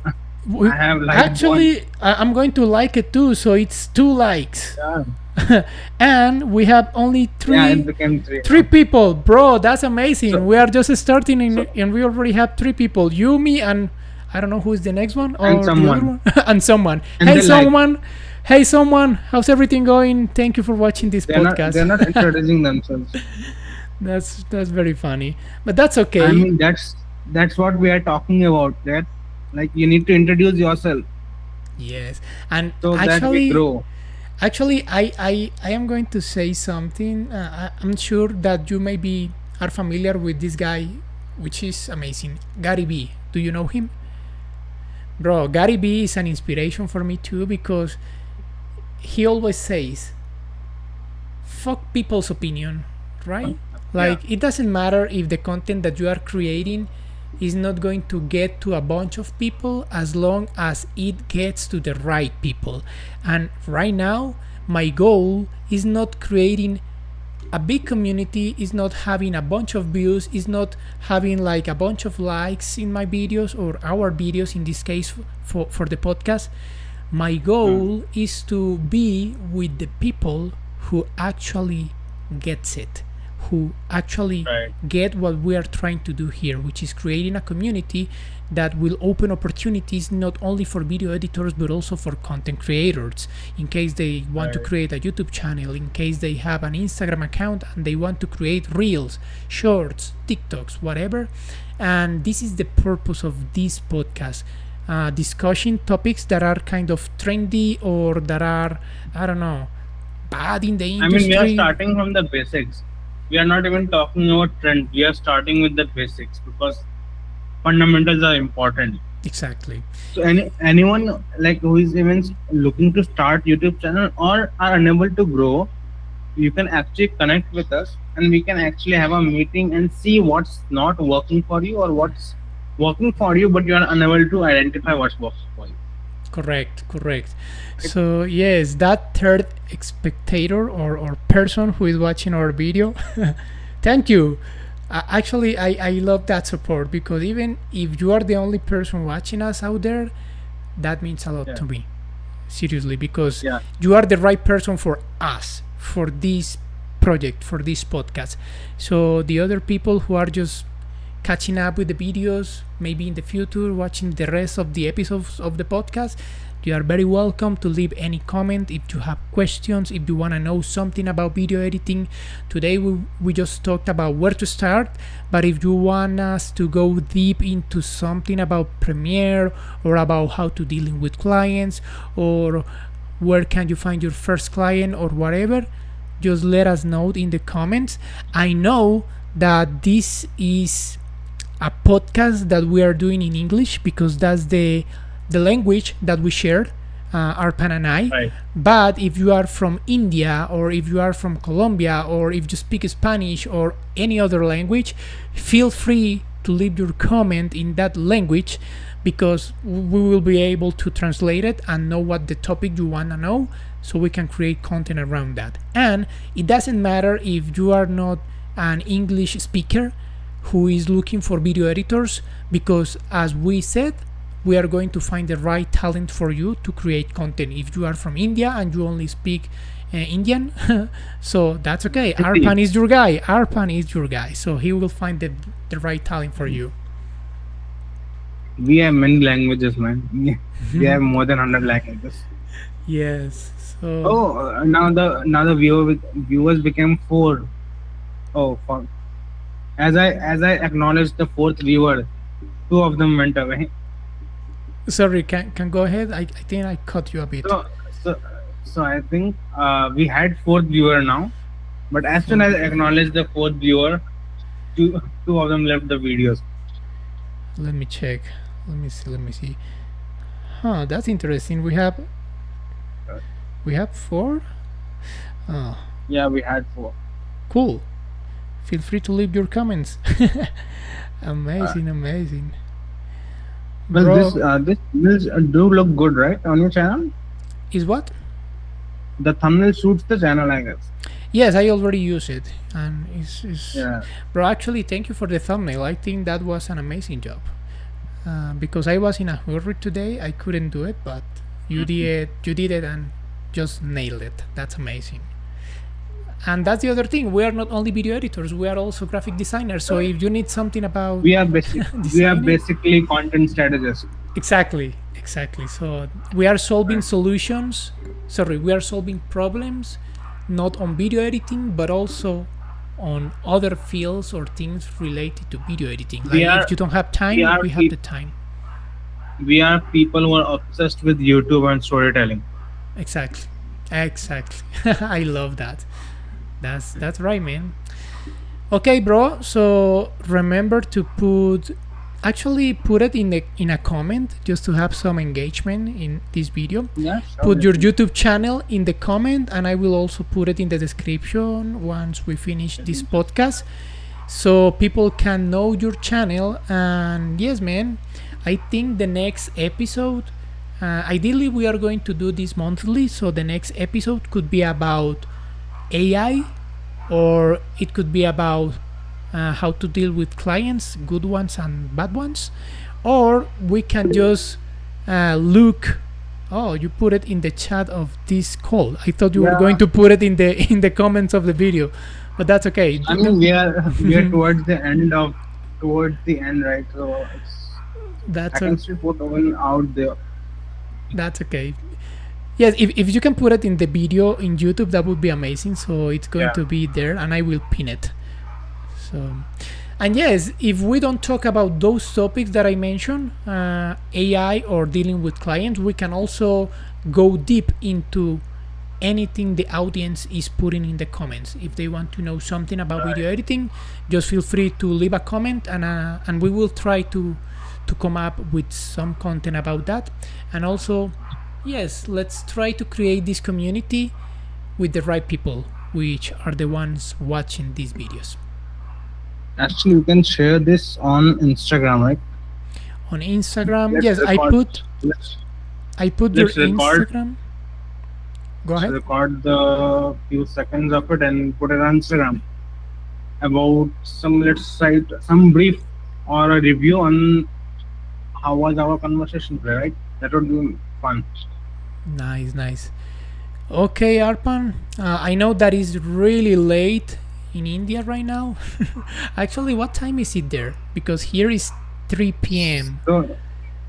We, I have liked actually, I'm going to like it too. So it's 2 likes, Yeah, and we have only yeah, it three became three. three people, bro. That's amazing. So- We are just starting, so- and we already have 3 people. You, me, and I don't know who is the next one or And the someone. other one. And someone. And Hey, they like. someone. Hey, someone. How's everything going? Thank you for watching this They're podcast. not introducing themselves. That's very funny, but that's okay. I mean, that's what we are talking about. That, like, you need to introduce yourself Yes, and so that we actually, grow. I am going to say something. I'm sure that you maybe are familiar with this guy, which is amazing. Gary B. Do you know him? Bro, Gary B is an inspiration for me too, because he always says, fuck people's opinion, right? Like, it doesn't matter if the content that you are creating is not going to get to a bunch of people, as long as it gets to the right people. And right now, my goal is not creating a big community, is not having a bunch of views, is not having like a bunch of likes in my videos or our videos, in this case for the podcast. My goal is to be with the people who actually gets it, who actually Right. get what we are trying to do here, which is creating a community that will open opportunities not only for video editors but also for content creators, in case they want to Right. create a YouTube channel, in case they have an Instagram account and they want to create reels, shorts, TikToks, whatever. And this is the purpose of this podcast, discussing topics that are kind of trendy or that are, I don't know, bad in the I industry. mean, we are starting from the basics. We are not even talking about trend. We are starting with the basics because fundamentals are important. Exactly. So anyone like who is even looking to start YouTube channel or are unable to grow, you can actually connect with us and we can actually have a meeting and see what's not working for you or what's working for you, but you are unable to identify what's works for you. Correct. So yes, that third spectator or person who is watching our video, thank you. Actually, I love that support, because even if you are the only person watching us out there, that means a lot Yeah, to me. Seriously, because yeah, you are the right person for us, for this project, for this podcast. So the other people who are just catching up with the videos, maybe in the future watching the rest of the episodes of the podcast, you are very welcome to leave any comment if you have questions, if you want to know something about video editing. Today we just talked about where to start, but if you want us to go deep into something about Premiere, or about how to dealing with clients, or where can you find your first client, or whatever, just let us know in the comments. I know that this is a podcast that we are doing in English, because that's the language that we share, Arpan and I. right. But if you are from India, or if you are from Colombia, or if you speak Spanish or any other language, feel free to leave your comment in that language, because we will be able to translate it and know what the topic you want to know, so we can create content around that. And it doesn't matter if you are not an English speaker who is looking for video editors, because as we said, we are going to find the right talent for you to create content. If you are from India and you only speak Indian, so that's okay. Hindi. Arpan is your guy. Arpan is your guy. So he will find the right talent for you. We have many languages, man. We have more than 100 languages. Yes. So Oh, now the viewers became four. Oh, fuck. As I acknowledged the fourth viewer, two of them went away. sorry, can go ahead. I think I cut you a bit. So so so I think we had fourth viewer now, but as soon as I acknowledged the fourth viewer, two of them left the videos. Let me check. Let me see. Huh, that's interesting. We have four. Oh, Yeah, we had four. cool. Feel free to leave your comments. Uh, Amazing. well, Bro, this thumbnails do look good, right, on your channel? is what? The thumbnail suits the channel, I guess. Yes, I already use it, and it's Yeah. bro. Actually, thank you for the thumbnail. I think that was an amazing job. Because I was in a hurry today, I couldn't do it, but you did it, and just nailed it. That's amazing. And that's the other thing. We are not only video editors; we are also graphic designers. So if you need something about We are designing, basically content strategists. exactly. So we are solving solutions. Sorry, we are solving problems, not on video editing, but also on other fields or things related to video editing. We Like are if you don't have we time, are we have peop the time. we are people who are obsessed with YouTube and storytelling. Exactly. I love that. That's right, man. Okay, bro. So remember to put it in a comment, just to have some engagement in this video. Yeah, Put your sure. YouTube channel in the comment, and I will also put it in the description once we finish this podcast, so people can know your channel. And yes, man, I think the next episode, ideally we are going to do this monthly, so the next episode could be about AI, or it could be about how to deal with clients, good ones and bad ones, or we can just look. Oh, you put it in the chat of this call. I thought you were going Yeah. to put it in the comments of the video, but that's okay. I mean, we are towards the end, right? So I That's can still put one out there. that's okay. Yes, if you can put it in the video in YouTube, that would be amazing. So it's going Yeah. to be there, and I will pin it. So, and yes, if we don't talk about those topics that I mentioned, AI or dealing with clients, we can also go deep into anything the audience is putting in the comments. If they want to know something about video editing, just feel free to leave a comment, and we will try to come up with some content about that. And also, yes, let's try to create this community with the right people, which are the ones watching these videos. Actually, you can share this on Instagram, right? On Instagram, Let's yes, record. Let's I put your let's record. Instagram. Go Let's ahead. record the few seconds of it and put it on Instagram. about some, let's cite some brief or a review on how was our conversation today, right? That would be fun. Nice, nice. Okay, Arpan. I know that is really late in India right now. Actually, what time is it there? Because here is 3 p.m. So,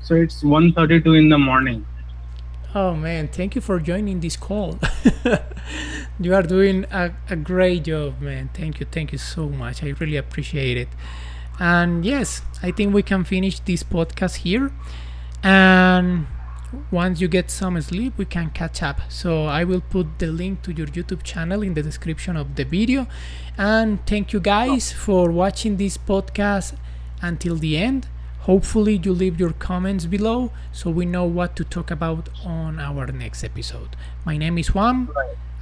so it's 1:32 in the morning. Oh man, thank you for joining this call. You are doing a great job, man. Thank you so much. I really appreciate it. And yes, I think we can finish this podcast here. And once you get some sleep, we can catch up. So I will put the link to your YouTube channel in the description of the video. And thank you guys for watching this podcast until the end. Hopefully you leave your comments below so we know what to talk about on our next episode. My name is Juan.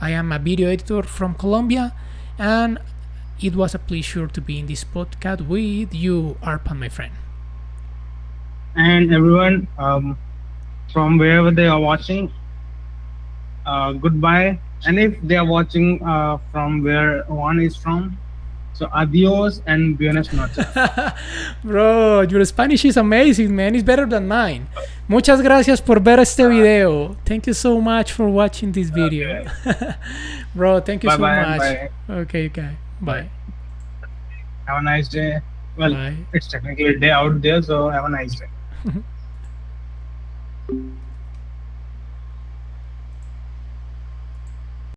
I am a video editor from Colombia, and it was a pleasure to be in this podcast with you, Arpan, my friend. And everyone, from wherever they are watching, goodbye. And if they are watching from where one is from, so adios and buenas noches. Bro, your Spanish is amazing, man. It's better than mine. Muchas gracias por ver este video. Thank you so much for watching this video. Bro, thank you Bye so bye. much. Bye. Okay, okay. Bye. Have a nice day. Well, Bye. it's technically a day out there, so have a nice day.